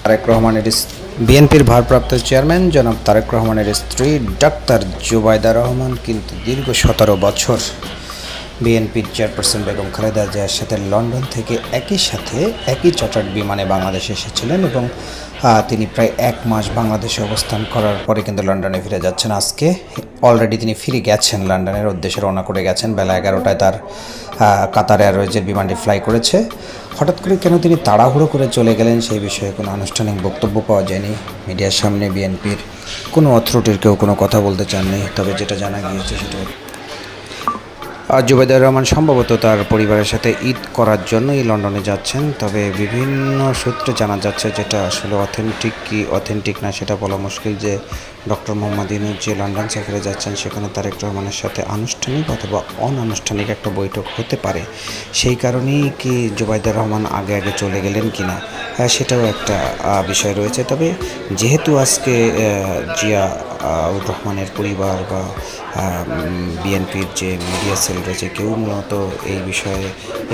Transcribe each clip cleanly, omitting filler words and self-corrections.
তারেক রহমানের বিএনপির ভারপ্রাপ্ত চেয়ারম্যান জনাব তারেক রহমানের স্ত্রী ডাক্তার জুবাইদা রহমান কিন্তু দীর্ঘ 17 বছর বিএনপির চেয়ারপারসন বেগম খালেদা জিয়ার সাথে লন্ডন থেকে একই সাথে একই চার্টার্ড বিমানে বাংলাদেশে এসেছিলেন এবং তিনি প্রায় 1 মাস বাংলাদেশে অবস্থান করার পরে কিন্তু লন্ডনে ফিরে যাচ্ছেন। আজকে অলরেডি তিনি ফিরে গেছেন, লন্ডনের উদ্দেশ্যে রওনা করে গেছেন। বেলা 11টায় তার কাতার এয়ারওয়েজের বিমানটি ফ্লাই করেছে। হঠাৎ করে কেন তিনি তাড়াহুড়ো করে চলে গেলেন সেই বিষয়ে কোনো আনুষ্ঠানিক বক্তব্য পাওয়া যায়নি। মিডিয়ার সামনে বিএনপির কোনো অথরিটির কেউ কোনো কথা বলতে চাননি। তবে যেটা জানা গিয়েছে সেটা জুবাইদা রহমান সম্ভবত তার পরিবারের সাথে ঈদ করার জন্যই লন্ডনে যাচ্ছেন। তবে বিভিন্ন সূত্রে জানা যাচ্ছে, যেটা আসলে অথেন্টিক কি অথেন্টিক না সেটা বলা মুশকিল, যে ডক্টর মোহাম্মদ ইউনূস যে লন্ডন সফরে যাচ্ছেন সেখানে তারেক রহমানের সাথে আনুষ্ঠানিক অথবা অনানুষ্ঠানিক একটা বৈঠক হতে পারে। সেই কারণেই কি জুবাইদা রহমান আগে চলে গেলেন কি না, সেটাও একটা বিষয় রয়েছে। তবে যেহেতু আজকে জিয়াউর রহমানের পরিবার বা বিএনপির যে মিডিয়া সেল রয়েছে কেউ মূলত এই বিষয়ে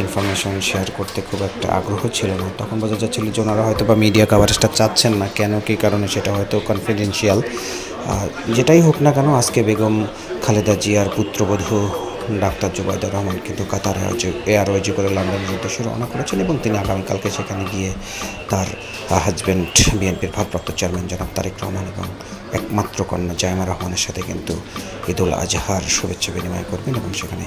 ইনফরমেশন শেয়ার করতে খুব একটা আগ্রহ ছিল না, তখন বোঝা যাচ্ছিল যে ওনারা হয়তো বা মিডিয়া কাভারেজটা চাচ্ছেন না। কেন কী কারণে সেটা হয়তো কনফিডেন্সিয়াল। যেটাই হোক না কেন, আজকে বেগম খালেদা জিয়ার পুত্রবধূ ডাক্তার জুবাইদা রহমান কিন্তু কাতার এয়ারওয়েজে করে লন্ডনের উদ্দেশ্যে রওনা করেছেন এবং তিনি আগামীকালকে সেখানে গিয়ে তার হাজব্যান্ড বিএনপির ভারপ্রাপ্ত চেয়ারম্যান জনাব তারেক রহমান এবং একমাত্র কন্যা জায়মা রহমানের সাথে কিন্তু ঈদুল আজহার শুভেচ্ছা বিনিময় করবেন এবং সেখানে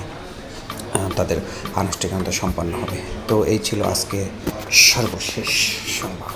তাদের আনুষ্ঠানিকতা সম্পন্ন হবে। তো এই ছিল আজকে সর্বশেষ সংবাদ।